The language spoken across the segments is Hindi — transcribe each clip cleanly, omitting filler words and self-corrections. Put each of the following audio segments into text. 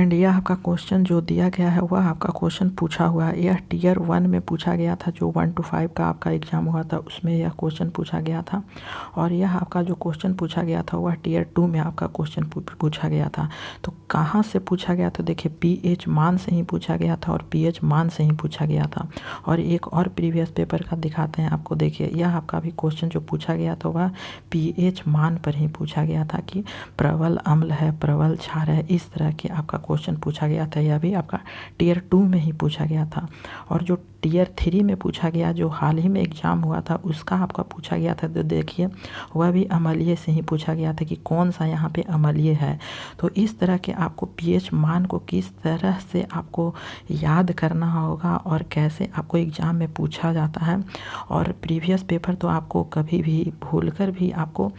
एंड यह आपका क्वेश्चन जो दिया गया है वह आपका क्वेश्चन पूछा हुआ है। यह टीयर 1 में पूछा गया था, जो 1 to 5 का आपका एग्ज़ाम हुआ था उसमें यह क्वेश्चन पूछा गया था। और यह आपका जो क्वेश्चन पूछा गया था वह टीयर 2 में आपका क्वेश्चन पूछा गया था। तो कहाँ से पूछा गया? तो देखिए पीएच मान से ही पूछा गया था और पीएच मान से ही पूछा गया था। और एक और प्रीवियस पेपर का दिखाते हैं आपको। देखिए यह आपका भी क्वेश्चन जो पूछा गया था वह पीएच मान पर ही पूछा गया था कि प्रबल अम्ल है, प्रबल क्षार है, इस तरह के आपका क्वेश्चन पूछा गया था। यह भी आपका टीयर 2 में ही पूछा गया था। और जो टीयर 3 में पूछा गया, जो हाल ही में एग्ज़ाम हुआ था, उसका आपका पूछा गया था। तो देखिए वह भी अम्लीय से ही पूछा गया था कि कौन सा यहाँ पे अम्लीय है। तो इस तरह के आपको पीएच मान को किस तरह से आपको याद करना होगा और कैसे आपको एग्ज़ाम में पूछा जाता है। और प्रीवियस पेपर तो आपको कभी भी भूलकर भी आपको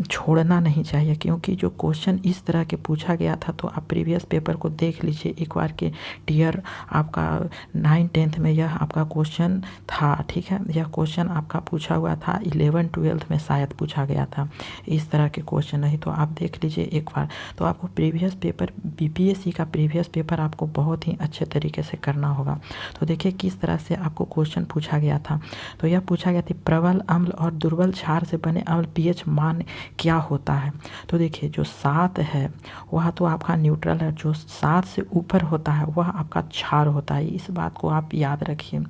छोड़ना नहीं चाहिए, क्योंकि जो क्वेश्चन इस तरह के पूछा गया था। तो आप प्रीवियस पेपर को देख लीजिए एक बार के। टीयर आपका 9-10 में यह आपका क्वेश्चन था, ठीक है। यह क्वेश्चन आपका पूछा हुआ था 11-12 में शायद पूछा गया था इस तरह के क्वेश्चन। नहीं तो आप देख लीजिए एक बार। तो आपको प्रीवियस पेपर बीपीएससी का प्रीवियस पेपर आपको बहुत ही अच्छे तरीके से करना होगा। तो देखिए किस तरह से आपको क्वेश्चन पूछा गया था। तो यह पूछा गया था प्रबल अम्ल और दुर्बल क्षार से बने अम्ल पीएच मान क्या होता है। तो देखिए जो 7 है वह तो आपका न्यूट्रल है, जो 7 से ऊपर होता है वह आपका क्षार होता है। इस बात को आप याद रखिए।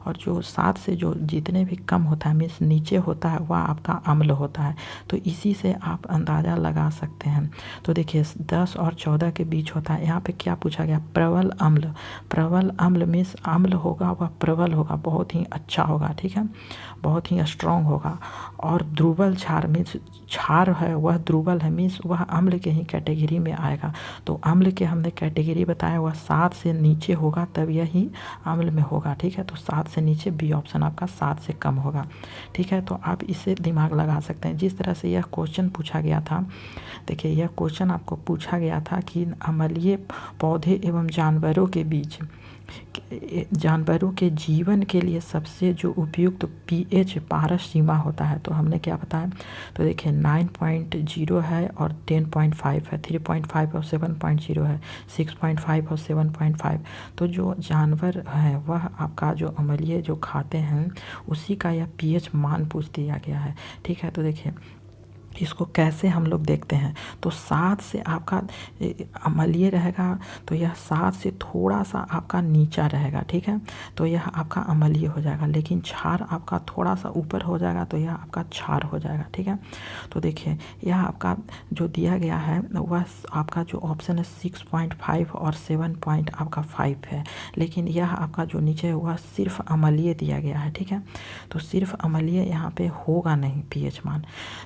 और जो 7 से जो जितने भी कम होता है, मीन्स नीचे होता है, वह आपका अम्ल होता है। तो इसी से आप अंदाज़ा लगा सकते हैं। तो देखिए 10 और 14 के बीच होता है। यहाँ पे क्या पूछा गया? प्रबल अम्ल। प्रबल अम्ल मीन्स अम्ल होगा वह प्रबल होगा, बहुत ही अच्छा होगा, ठीक है, बहुत ही स्ट्रॉन्ग होगा। और दुर्बल क्षार मीन्स क्षार है वह दुर्बल है, मीन्स वह अम्ल के ही कैटेगरी में आएगा। तो अम्ल के हमने कैटेगरी बताया, वह 7 से नीचे होगा तब यही अम्ल में होगा, ठीक है। तो 7 से नीचे, बी ऑप्शन आपका 7 से कम होगा, ठीक है। तो आप इसे दिमाग लगा सकते हैं। जिस तरह से यह क्वेश्चन पूछा गया था, देखिए यह क्वेश्चन आपको पूछा गया था कि अम्लीय पौधे एवं जानवरों के बीच जानवरों के जीवन के लिए सबसे जो उपयुक्त पीएच पारस सीमा होता है। तो हमने क्या बताया? तो देखिए 9.0 है और 10.5 है, 3.5 और 7.0 है, 6.5 और 7.5। तो जो जानवर है वह आपका जो अम्लीय जो खाते हैं उसी का यह पीएच मान पूछ दिया गया है, ठीक है। तो देखिए इसको कैसे हम लोग देखते हैं। तो 7 से आपका अम्लीय रहेगा, तो यह 7 से थोड़ा सा आपका नीचा रहेगा, ठीक है। तो यह आपका अम्लीय हो जाएगा। लेकिन क्षार आपका थोड़ा सा ऊपर हो जाएगा, तो यह आपका क्षार हो जाएगा, ठीक है। तो देखिए यह आपका जो दिया गया है वह आपका जो ऑप्शन है 6.5 और 7.5 है। लेकिन यह आपका जो नीचे है वह सिर्फ अम्लीय दिया गया है, ठीक है। तो सिर्फ अम्लीय यहाँ पे होगा नहीं पीएच मान।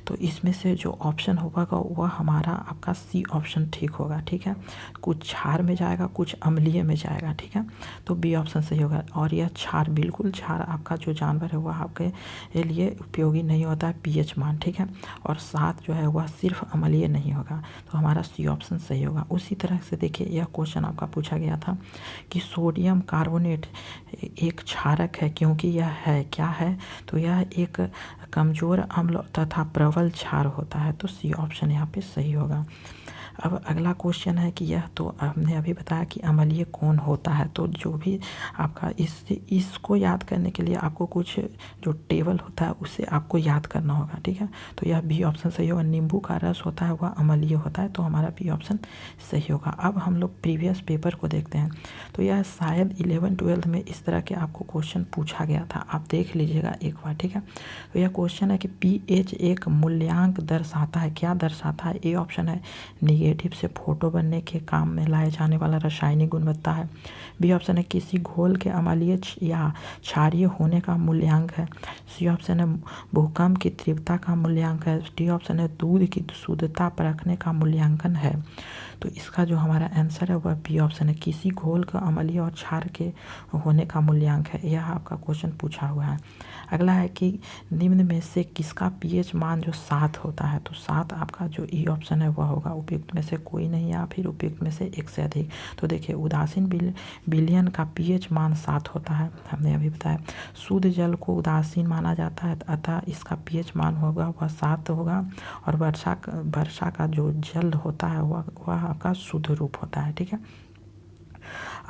तो इसमें से जो ऑप्शन होगा वह हमारा आपका सी ऑप्शन ठीक होगा, ठीक है। कुछ क्षार में जाएगा, कुछ अम्लीय में जाएगा, ठीक है। तो बी ऑप्शन सही होगा। और यह क्षार, बिल्कुल क्षार आपका जो जानवर है वह आपके लिए उपयोगी नहीं होता है पीएच मान, ठीक है। और 7 जो है वह सिर्फ अम्लीय नहीं होगा, तो हमारा सी ऑप्शन सही होगा। उसी तरह से देखिए यह क्वेश्चन आपका पूछा गया था कि सोडियम कार्बोनेट एक क्षारक है क्योंकि यह है क्या है। तो यह एक कमज़ोर अम्ल तथा प्रबल क्षार होता है। तो सी ऑप्शन यहाँ पे सही होगा। अब अगला क्वेश्चन है कि यह तो हमने अभी बताया कि अम्लीय कौन होता है। तो जो भी आपका इसको याद करने के लिए आपको कुछ जो टेबल होता है उसे आपको याद करना होगा, ठीक है। तो यह बी ऑप्शन सही होगा। नींबू का रस होता है वह अम्लीय होता है, तो हमारा बी ऑप्शन सही होगा। अब हम लोग प्रीवियस पेपर को देखते हैं। तो यह शायद 11-12 में इस तरह के आपको क्वेश्चन पूछा गया था, आप देख लीजिएगा एक बार, ठीक है। तो यह क्वेश्चन है कि पीएच एक मूल्यांक दर्शाता है, क्या दर्शाता है। ए ऑप्शन है निगेटिव से फोटो बनने के काम में लाए जाने वाला रासायनिक गुणवत्ता है। बी ऑप्शन है किसी घोल के अम्लीय या क्षारीय होने का मूल्यांक है। सी ऑप्शन है भूकंप की तीव्रता का मूल्यांक है। डी ऑप्शन है दूध की शुद्धता परखने का मूल्यांकन है। तो इसका जो हमारा आंसर है वह बी ऑप्शन है किसी घोल का अम्लीय और क्षार के होने का मूल्यांक है। यह आपका क्वेश्चन पूछा हुआ है। अगला है कि निम्न में से किसका पीएच मान जो 7 होता है। तो 7 आपका जो ई ऑप्शन है वह होगा। उपयुक्त में से कोई नहीं या फिर उपयुक्त में से एक से अधिक। तो देखिए उदासीन विलयन का पीएच मान 7 होता है, हमने अभी बताया। शुद्ध जल को उदासीन माना जाता है, अतः इसका पीएच मान होगा वह 7 होगा। और वर्षा का जो जल होता है वह वह आपका शुद्ध रूप होता है। ठीक है,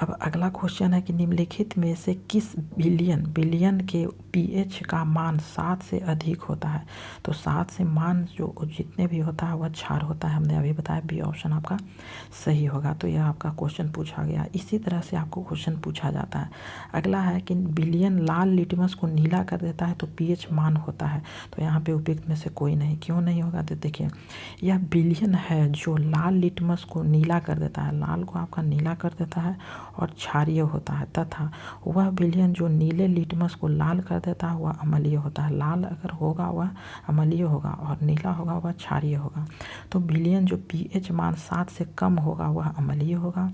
अब अगला क्वेश्चन है कि निम्नलिखित में से किस बिलियन के पीएच का मान 7 से अधिक होता है। तो 7 से मान जो जितने भी होता है वह क्षार होता है, हमने अभी बताया। बी ऑप्शन आपका सही होगा। तो यह आपका क्वेश्चन पूछा गया। इसी तरह से आपको क्वेश्चन पूछा जाता है। अगला है कि बिलियन लाल लिटमस को नीला कर देता है तो पीएच मान होता है। तो यहाँ पे उपयुक्त में से कोई नहीं। क्यों नहीं होगा तो देखिए, यह बिलियन है जो लाल लिटमस को नीला कर देता है, लाल को आपका नीला कर देता है और क्षारीय होता है, तथा वह बिलियन जो नीले लिटमस को लाल कर देता है वह अम्लीय होता है। लाल अगर होगा वह अम्लीय होगा और नीला होगा वह क्षारीय होगा। तो बिलियन जो पीएच मान 7 से कम होगा वह अम्लीय होगा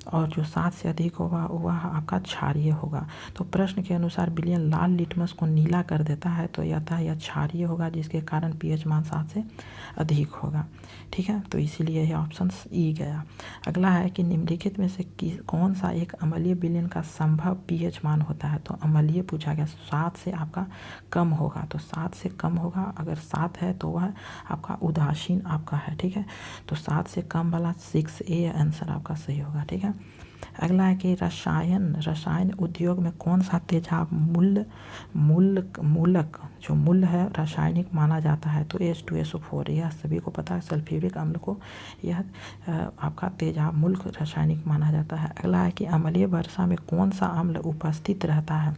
और जो 7 से अधिक होगा वह आपका क्षारीय होगा। तो प्रश्न के अनुसार बिलियन लाल लिटमस को नीला कर देता है तो यह क्षारीय होगा, जिसके कारण पीएच मान 7 से अधिक होगा। ठीक है, तो इसीलिए यह ऑप्शन ई गया। अगला है कि निम्नलिखित में से कौन सा एक अम्लीय बिलियन का संभव पीएच मान होता है। तो अम्लीय पूछा गया, 7 से आपका कम होगा। तो 7 से कम होगा, अगर 7 है तो वह आपका उदासीन आपका है। ठीक है, तो 7 से कम वाला 6A आंसर आपका सही होगा। ठीक है, अगला है कि रसायन उद्योग में कौन सा तेजाब मूलक जो मूल है रासायनिक माना जाता है। तो H2SO4, यह सभी को पता है। सल्फ्यूरिक अम्ल को यह आपका तेजाब मूल रासायनिक माना जाता है। अगला है कि अम्लीय वर्षा में कौन सा अम्ल उपस्थित रहता है।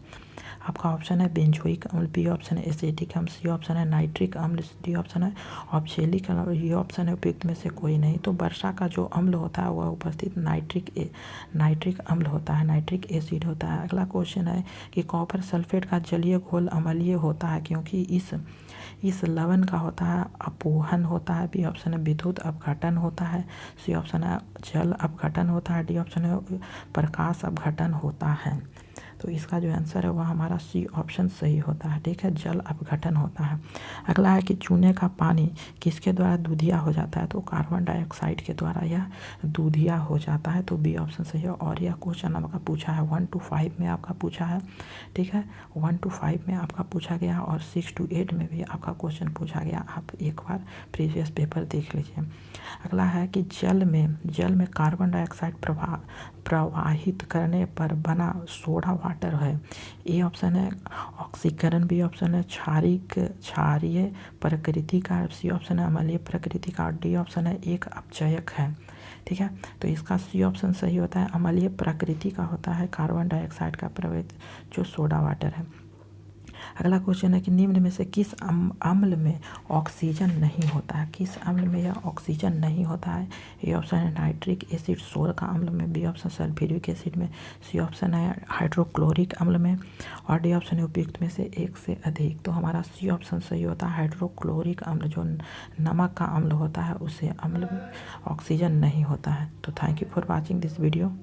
आपका ऑप्शन है बेंजोइक अम्ल, बी ऑप्शन है एसिटिक अम्ल, सी ऑप्शन है नाइट्रिक अम्ल, डी ऑप्शन है ऑक्सैलिक अम्ल, ये ऑप्शन है उपयुक्त में से कोई नहीं। तो वर्षा का जो अम्ल होता है वह उपस्थित नाइट्रिक अम्ल होता है, नाइट्रिक एसिड होता है। अगला क्वेश्चन है कि कॉपर सल्फेट का जलीय घोल अम्लीय होता है क्योंकि इस लवण का होता है अपोहन होता है। बी ऑप्शन है विद्युत अपघटन होता है, सी ऑप्शन है जल अपघटन होता है, डी ऑप्शन है प्रकाश अपघटन होता है। तो इसका जो आंसर है वह हमारा सी ऑप्शन सही होता है। ठीक है, जल अपघटन होता है। अगला है कि चूने का पानी किसके द्वारा दूधिया हो जाता है। तो कार्बन डाइऑक्साइड के द्वारा यह दूधिया हो जाता है। तो बी ऑप्शन सही है। और यह क्वेश्चन आपका पूछा है 1 to 5 में आपका पूछा है। ठीक है, 1 to 5 में आपका पूछा गया और 6 to 8 में भी आपका क्वेश्चन पूछा गया। आप एक बार प्रीवियस पेपर देख लीजिए। अगला है कि जल में कार्बन डाइऑक्साइड प्रवाहित करने पर बना सोडा वाटर है। ए ऑप्शन है ऑक्सीकरण, बी ऑप्शन है क्षारीय प्रकृति का, सी ऑप्शन है अम्लीय प्रकृति का, डी ऑप्शन है एक अपचयक है। ठीक है, तो इसका सी ऑप्शन सही होता है। अम्लीय प्रकृति का होता है कार्बन डाइऑक्साइड का प्रवाहित जो सोडा वाटर है। अगला क्वेश्चन है कि निम्न में से किस अम्ल में ऑक्सीजन नहीं होता है। किस अम्ल में यह ऑक्सीजन नहीं होता है। ए ऑप्शन है नाइट्रिक एसिड सोर का अम्ल में, बी ऑप्शन सल्फ्यूरिक एसिड में, सी ऑप्शन है हाइड्रोक्लोरिक अम्ल में और डी ऑप्शन है उपयुक्त में से एक से अधिक। तो हमारा सी ऑप्शन सही होता है। हाइड्रोक्लोरिक अम्ल जो नमक का अम्ल होता है उसे अम्ल में ऑक्सीजन नहीं होता है। तो thank you for watching this video.